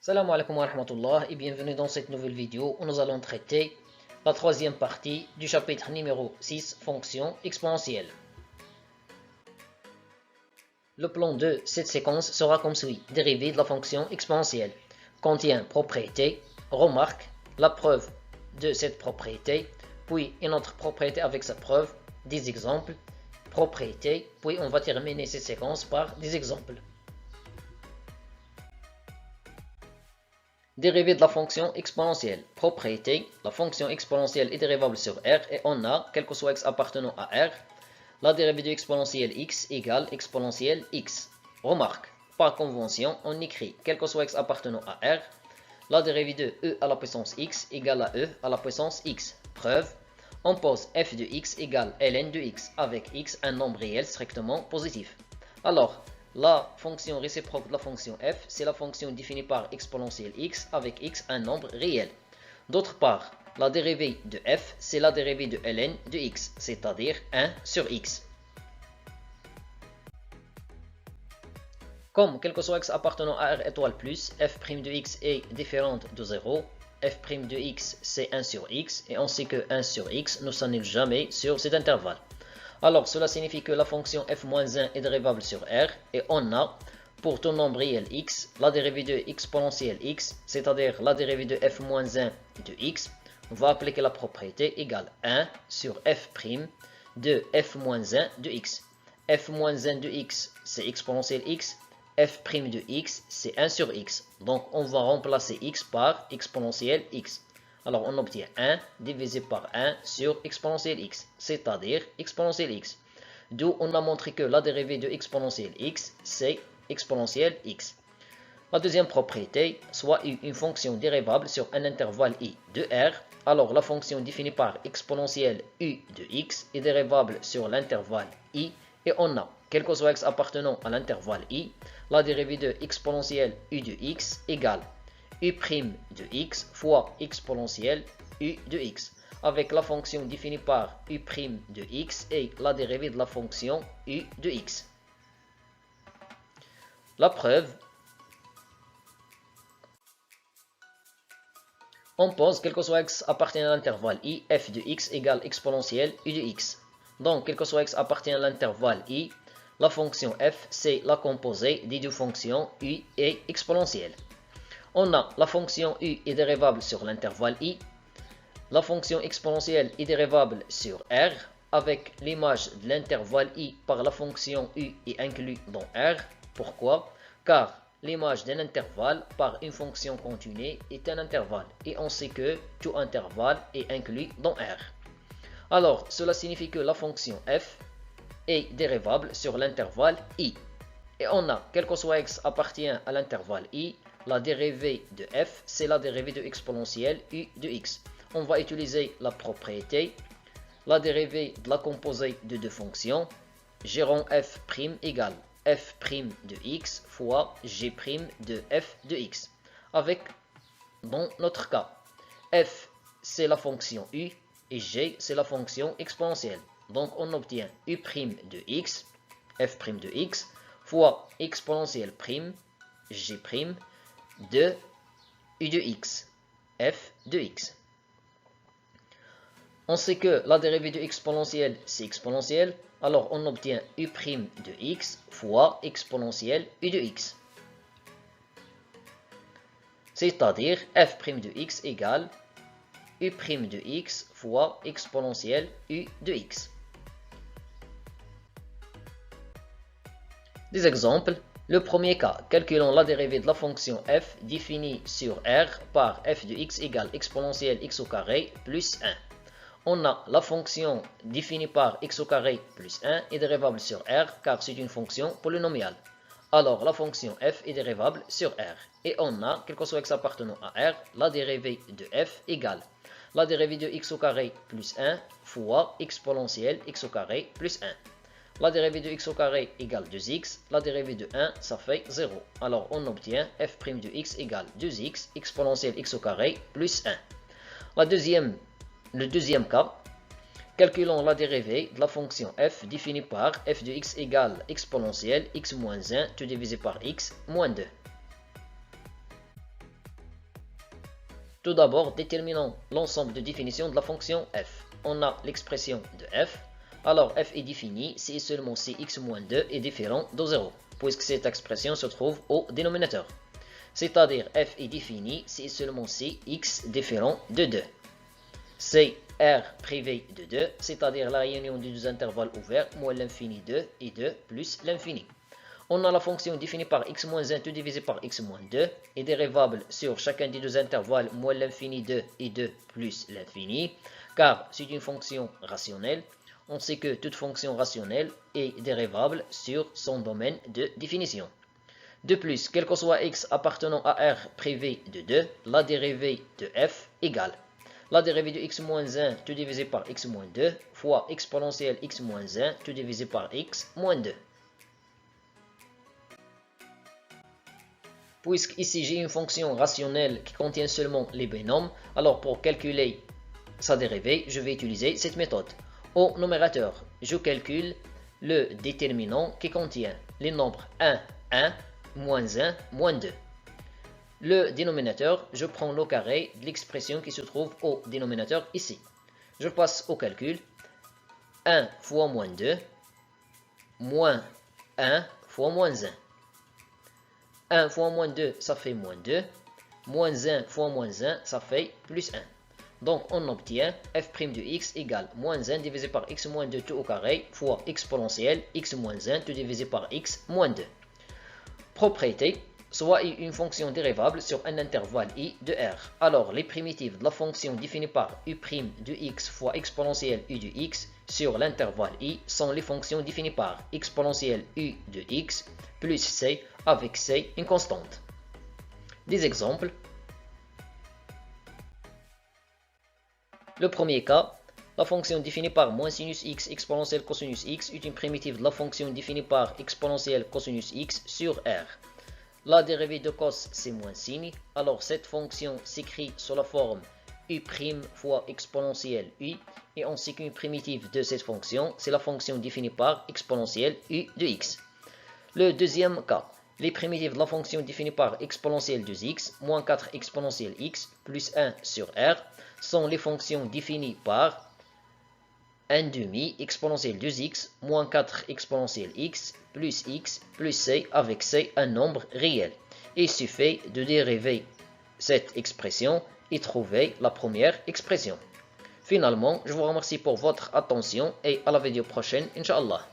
Salam alaikum wa rahmatullah et bienvenue dans cette nouvelle vidéo où nous allons traiter la troisième partie du chapitre numéro 6, fonctions exponentielles. Le plan de cette séquence sera comme suit. Dérivée de la fonction exponentielle contient propriété, remarque, la preuve de cette propriété, puis une autre propriété avec sa preuve, des exemples, propriété, puis on va terminer cette séquence par des exemples. Dérivée de la fonction exponentielle. Propriété. La fonction exponentielle est dérivable sur R et on a, quel que soit x appartenant à R, la dérivée de exponentielle x égale exponentielle x. Remarque. Par convention, on écrit, quel que soit x appartenant à R, la dérivée de e à la puissance x égale à e à la puissance x. Preuve. On pose f de x égale ln de x avec x un nombre réel strictement positif. Alors, la fonction réciproque de la fonction f, c'est la fonction définie par exponentielle x avec x un nombre réel. D'autre part, la dérivée de f, c'est la dérivée de ln de x, c'est-à-dire 1 sur x. Comme quel que soit x appartenant à r étoile plus, f' de x est différente de 0, f' de x c'est 1 sur x, et on sait que 1 sur x ne s'annule jamais sur cet intervalle. Alors, cela signifie que la fonction f-1 est dérivable sur R et on a, pour tout nombre réel x, la dérivée de exponentielle x, c'est-à-dire la dérivée de f-1 de x. On va appliquer la propriété égale 1 sur f' de f-1 de x. f-1 de x, c'est exponentielle x. f' de x, c'est 1 sur x. Donc, on va remplacer x par exponentielle x. Alors, on obtient 1 divisé par 1 sur exponentielle x, c'est-à-dire exponentielle x. D'où on a montré que la dérivée de exponentielle x, c'est exponentielle x. La deuxième propriété, soit une fonction dérivable sur un intervalle i de r, alors la fonction définie par exponentielle u de x est dérivable sur l'intervalle i, et on a, quel que soit x appartenant à l'intervalle i, la dérivée de exponentielle u de x égale u' de x fois exponentielle u de x, avec la fonction définie par u' de x et la dérivée de la fonction u de x. La preuve, on pose quel que soit x appartenant à l'intervalle i, f de x égale exponentielle u de x. Donc, quel que soit x appartenant à l'intervalle i, la fonction f, c'est la composée des deux fonctions u et exponentielle. On a la fonction u est dérivable sur l'intervalle i, la fonction exponentielle est dérivable sur r, avec l'image de l'intervalle i par la fonction u est inclus dans r. Pourquoi? Car l'image d'un intervalle par une fonction continue est un intervalle, et on sait que tout intervalle est inclus dans r. Alors, cela signifie que la fonction f est dérivable sur l'intervalle i. Et on a, quel que soit x appartient à l'intervalle i, la dérivée de f, c'est la dérivée de exponentielle u de x. On va utiliser la propriété, la dérivée de la composée de deux fonctions, g rond f' égale f' de x fois g' de f de x. Avec, dans notre cas, f c'est la fonction u et g c'est la fonction exponentielle. Donc on obtient u' de x, f' de x, fois exponentielle prime, g' de u de x, f de x. On sait que la dérivée de exponentielle, c'est exponentielle, alors on obtient u' de x fois exponentielle u de x. C'est-à-dire f' de x égale u' de x fois exponentielle u de x. Des exemples. Le premier cas, calculons la dérivée de la fonction f définie sur R par f de x égale exponentielle x au carré plus 1. On a la fonction définie par x au carré plus 1 est dérivable sur R car c'est une fonction polynomiale. Alors la fonction f est dérivable sur R. Et on a, quel que soit x appartenant à R, la dérivée de f égale la dérivée de x au carré plus 1 fois exponentielle x au carré plus 1. La dérivée de x au carré égale 2x, la dérivée de 1, ça fait 0. Alors on obtient f' de x égale 2x exponentielle x au carré plus 1. Le deuxième cas, calculons la dérivée de la fonction f définie par f de x égale exponentielle x moins 1 tout divisé par x moins 2. Tout d'abord, déterminons l'ensemble de définitions de la fonction f. On a l'expression de f. Alors f est défini si et seulement si x moins 2 est différent de 0, puisque cette expression se trouve au dénominateur. C'est-à-dire f est défini si et seulement si x différent de 2. C'est R privé de 2, c'est-à-dire la réunion des deux intervalles ouverts, moins l'infini 2 et 2 plus l'infini. On a la fonction définie par x moins 1 tout divisé par x moins 2 et dérivable sur chacun des deux intervalles moins l'infini 2 et 2 plus l'infini, car c'est une fonction rationnelle. On sait que toute fonction rationnelle est dérivable sur son domaine de définition. De plus, quel que soit x appartenant à R privé de 2, la dérivée de f égale la dérivée de x moins 1 tout divisé par x moins 2 fois exponentielle x moins 1 tout divisé par x moins 2. Puisqu'ici j'ai une fonction rationnelle qui contient seulement les binômes, alors pour calculer sa dérivée, je vais utiliser cette méthode. Au numérateur, je calcule le déterminant qui contient les nombres 1, 1, moins 1, moins 2. Le dénominateur, je prends le carré de l'expression qui se trouve au dénominateur ici. Je passe au calcul. 1 fois moins 2, moins 1 fois moins 1. 1 fois moins 2, ça fait moins 2. Moins 1 fois moins 1, ça fait plus 1. Donc on obtient f' de x égale moins 1 divisé par x moins 2 tout au carré fois exponentielle x moins 1 tout divisé par x moins 2. Propriété. Soit une fonction dérivable sur un intervalle i de r. Alors, les primitives de la fonction définie par u' de x fois exponentielle u de x sur l'intervalle i sont les fonctions définies par exponentielle u de x plus c avec c une constante. Des exemples. Le premier cas, la fonction définie par moins sinus x exponentielle cosinus x est une primitive de la fonction définie par exponentielle cosinus x sur r. La dérivée de cos, c'est moins sin. Alors, cette fonction s'écrit sous la forme u' fois exponentielle u. Et on sait qu'une primitive de cette fonction, c'est la fonction définie par exponentielle u de x. Le deuxième cas, les primitives de la fonction définie par exponentielle de x, moins 4 exponentielle x, plus 1 sur r, sont les fonctions définies par 1 demi exponentielle 2x, moins 4 exponentielle x, plus c avec c un nombre réel. Il suffit de dériver cette expression et trouver la première expression. Finalement, je vous remercie pour votre attention et à la vidéo prochaine, Inch'Allah.